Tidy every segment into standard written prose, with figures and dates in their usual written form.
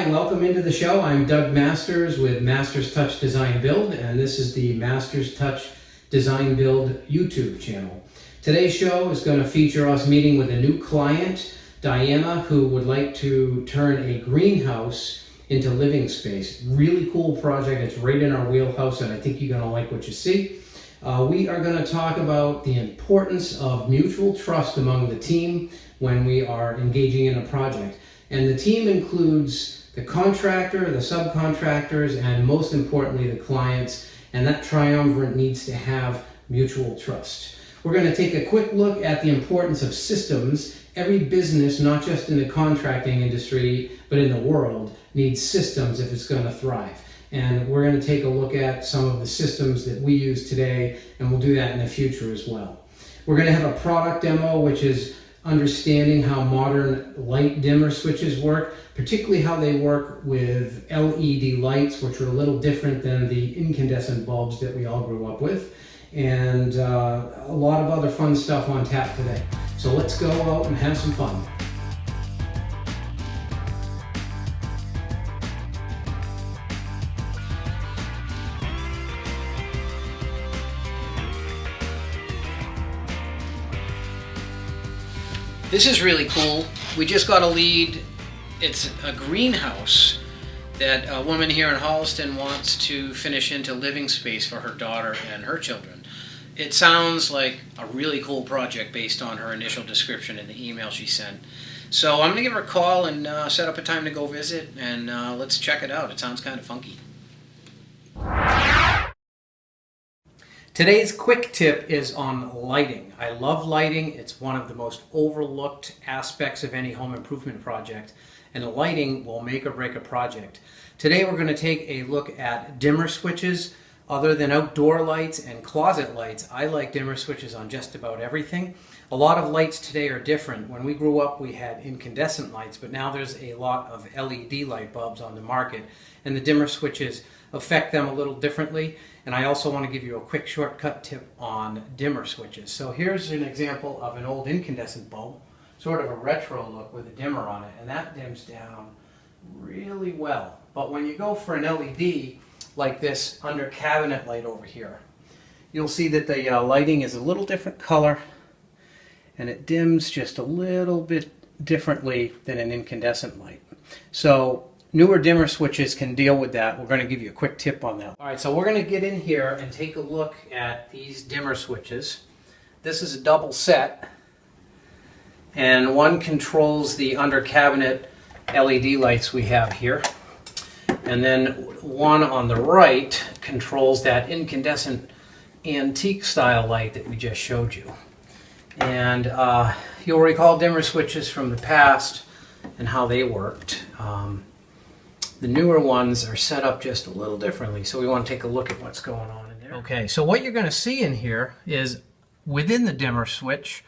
and welcome into the show. I'm Doug Masters with Masters Touch Design Build, and this is the Masters Touch Design Build YouTube channel. Today's show is going to feature us meeting with a new client, Diana, who would like to turn a greenhouse into living space. Really cool project. It's right in our wheelhouse, and I think you're going to like what you see. We are going to talk about the importance of mutual trust among the team when we are engaging in a project. And the team includes the contractor, the subcontractors, and most importantly, the clients. And that triumvirate needs to have mutual trust. We're going to take a quick look at the importance of systems. Every business, not just in the contracting industry, but in the world, needs systems if it's going to thrive. And we're going to take a look at some of the systems that we use today, and we'll do that in the future as well. We're going to have a product demo, which is understanding how modern light dimmer switches work, particularly how they work with LED lights, which are a little different than the incandescent bulbs that we all grew up with, and a lot of other fun stuff on tap today. So let's go out and have some fun. This is really cool. We just got a lead. It's a greenhouse that a woman here in Holliston wants to finish into living space for her daughter and her children. It sounds like a really cool project based on her initial description in the email she sent. So I'm gonna give her a call and set up a time to go visit, and let's check it out. It sounds kind of funky. Today's quick tip is on lighting. I love lighting. It's one of the most overlooked aspects of any home improvement project, and lighting will make or break a project. Today we're going to take a look at dimmer switches. Other than outdoor lights and closet lights, I like dimmer switches on just about everything. A lot of lights today are different. When we grew up, we had incandescent lights, but now there's a lot of LED light bulbs on the market, and the dimmer switches affect them a little differently. And I also want to give you a quick shortcut tip on dimmer switches. So here's an example of an old incandescent bulb, sort of a retro look with a dimmer on it, and that dims down really well. But when you go for an LED like this under cabinet light over here, you'll see that the lighting is a little different color, and it dims just a little bit differently than an incandescent light. So newer dimmer switches can deal with that. We're going to give you a quick tip on that. All right, so we're going to get in here and take a look at these dimmer switches. This is a double set, and one controls the under cabinet LED lights we have here, and then one on the right controls that incandescent antique style light that we just showed you. And you'll recall dimmer switches from the past and how they worked. The newer ones are set up just a little differently, so we want to take a look at what's going on in there. Okay, so what you're going to see in here is within the dimmer switch,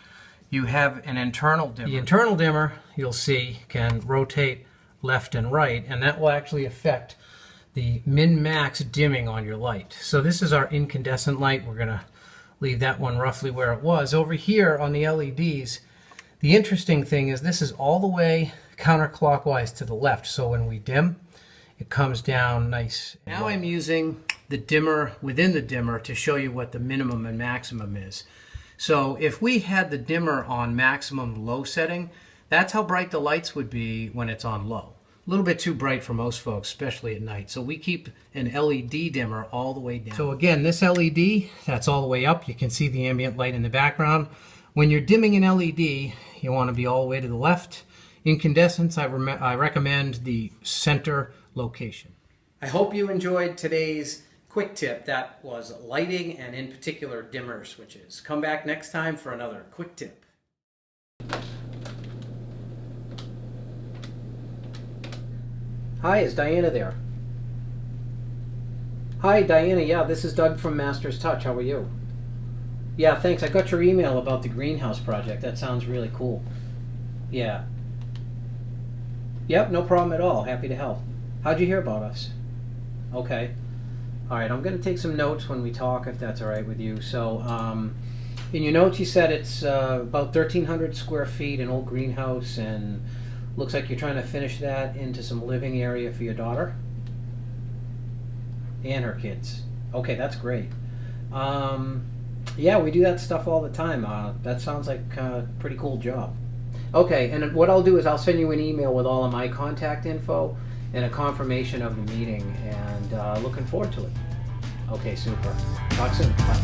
you have an internal dimmer. The internal dimmer, you'll see, can rotate left and right, and that will actually affect the min-max dimming on your light. So this is our incandescent light. We're going to leave that one roughly where it was. Over here on the LEDs, the interesting thing is this is all the way counterclockwise to the left, so when we dim, it comes down nice. Now I'm using the dimmer within the dimmer to show you what the minimum and maximum is. So if we had the dimmer on maximum low setting, that's how bright the lights would be when it's on low. A little bit too bright for most folks, especially at night. So we keep an LED dimmer all the way down. So again, this LED, that's all the way up. You can see the ambient light in the background. When you're dimming an LED, you want to be all the way to the left. Incandescents, I recommend the center location. I hope you enjoyed today's quick tip. That was lighting, and in particular dimmer switches. Come back next time for another quick tip. Hi, is Diana there? Hi Diana, yeah, this is Doug from Masters Touch. How are you? Yeah, thanks. I got your email about the greenhouse project. That sounds really cool. Yeah. Yep, no problem at all. Happy to help. How'd you hear about us? Okay. All right, I'm going to take some notes when we talk, if that's all right with you. So, in your notes, you said it's about 1,300 square feet, an old greenhouse, and Looks like you're trying to finish that into some living area for your daughter and her kids. Okay, that's great. Yeah, we do that stuff all the time. That sounds like a pretty cool job. Okay, and what I'll do is I'll send you an email with all of my contact info and a confirmation of the meeting, and looking forward to it. Okay, super. Talk soon. Bye.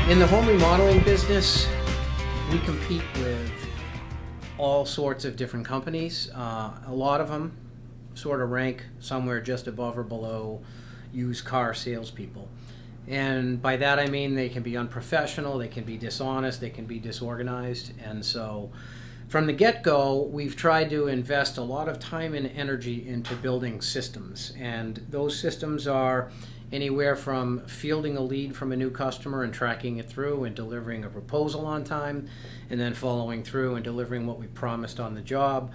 In the home remodeling business, we compete with all sorts of different companies. A lot of them sort of rank somewhere just above or below used car salespeople. And by that I mean they can be unprofessional, they can be dishonest, they can be disorganized. And so from the get-go, we've tried to invest a lot of time and energy into building systems. And those systems are anywhere from fielding a lead from a new customer and tracking it through and delivering a proposal on time, and then following through and delivering what we promised on the job,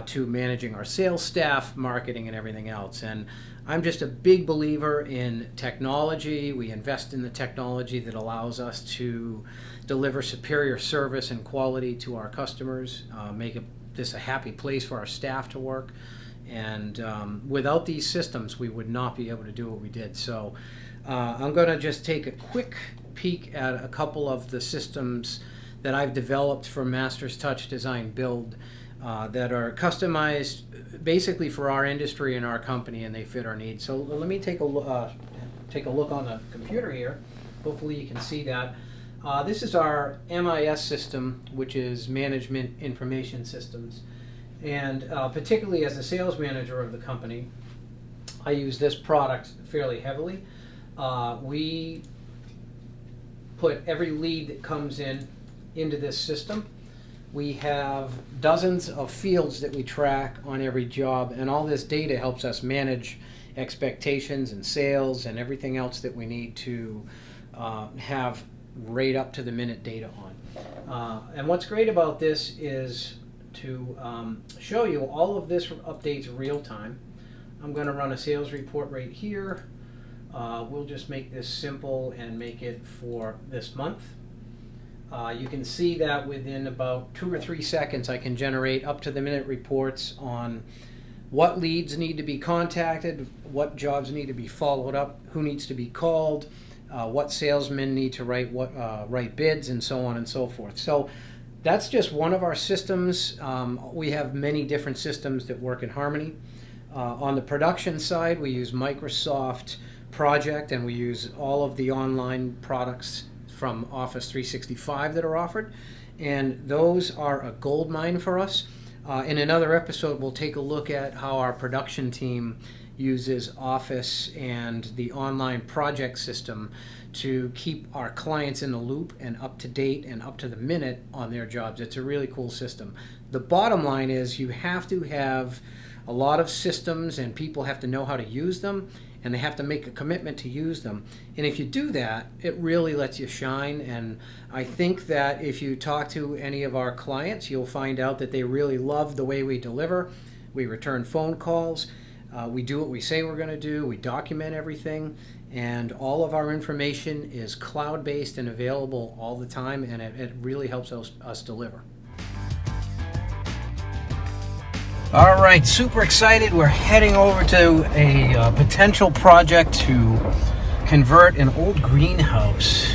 to managing our sales staff, marketing, and everything else. And I'm just a big believer in technology. We invest in the technology that allows us to deliver superior service and quality to our customers, make this a happy place for our staff to work. And without these systems, we would not be able to do what we did. So I'm going to just take a quick peek at a couple of the systems that I've developed for Masters Touch Design Build that are customized basically for our industry and our company, and they fit our needs. So let me take a look on the computer here. Hopefully you can see that. This is our MIS system, which is Management Information Systems. And particularly as the sales manager of the company, I use this product fairly heavily. We put every lead that comes in into this system. We have dozens of fields that we track on every job, and all this data helps us manage expectations and sales and everything else that we need to have right up to the minute data on. And what's great about this is to show you all of this updates real time. I'm going to run a sales report right here. We'll just make this simple and make it for this month. You can see that within about 2 or 3 seconds I can generate up to the minute reports on what leads need to be contacted, what jobs need to be followed up, who needs to be called, what salesmen need to write bids, and so on and so forth. So that's just one of our systems. We have many different systems that work in harmony. On the production side, we use Microsoft Project, and we use all of the online products from Office 365 that are offered, and those are a gold mine for us. In another episode, we'll take a look at how our production team uses Office and the online project system to keep our clients in the loop and up to date and up to the minute on their jobs. It's a really cool system. The bottom line is you have to have a lot of systems, and people have to know how to use them, and they have to make a commitment to use them. And if you do that, it really lets you shine. And I think that if you talk to any of our clients, you'll find out that they really love the way we deliver. We return phone calls. We do what we say we're going to do. We document everything. And all of our information is cloud-based and available all the time, and it really helps us deliver. All right, super excited. We're heading over to a potential project to convert an old greenhouse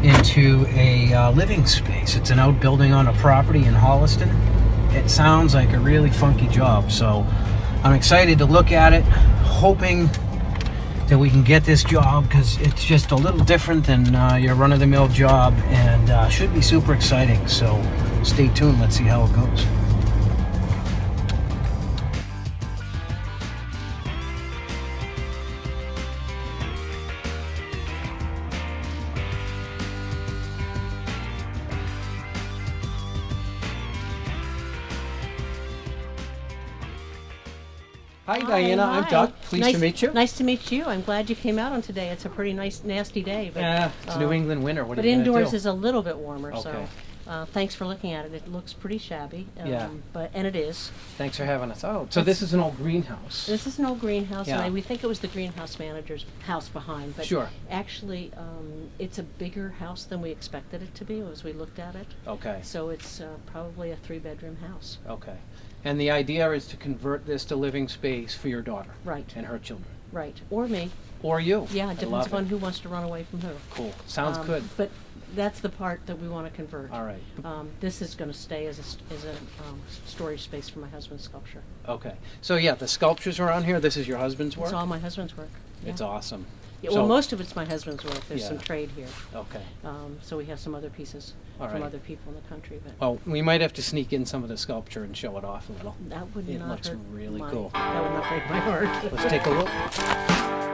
into a living space. It's an outbuilding on a property in Holliston. It sounds like a really funky job, so I'm excited to look at it, hoping that we can get this job because it's just a little different than your run-of-the-mill job, and should be super exciting. So stay tuned. Let's see how it goes. Hi, Diana. Hi. I'm Doug. Pleased to meet you. Nice to meet you. I'm glad you came out on today. It's a pretty nice, nasty day. But, It's New England winter. What but are you gonna indoors do? is a little bit warmer. Okay. Thanks for looking at it. It looks pretty shabby. Yeah. And it is. Thanks for having us out. So this is an old greenhouse. This is an old greenhouse, Yeah. and we think it was the greenhouse manager's house behind, but Sure. actually, it's a bigger house than we expected it to be as we looked at it. Okay. So it's probably a 3-bedroom house. Okay. And the idea is to convert this to living space for your daughter. Right. And her children. Right. Or me. Or you. Yeah, I it depends love upon it. who wants to run away from who. Cool. Sounds good. But that's the part that we want to convert. All right. This is going to stay as a storage space for my husband's sculpture. Okay. So yeah, the sculptures around here, this is your husband's work? It's all my husband's work. Yeah. It's awesome. Yeah, well, most of it's my husband's work. There's some Yeah. trade here. Okay. So we have some other pieces All from right. other people in the country. But Well, we might have to sneak in some of the sculpture and show it off a little. that would It not looks hurt really my, cool. That would not break my heart. Let's take a look.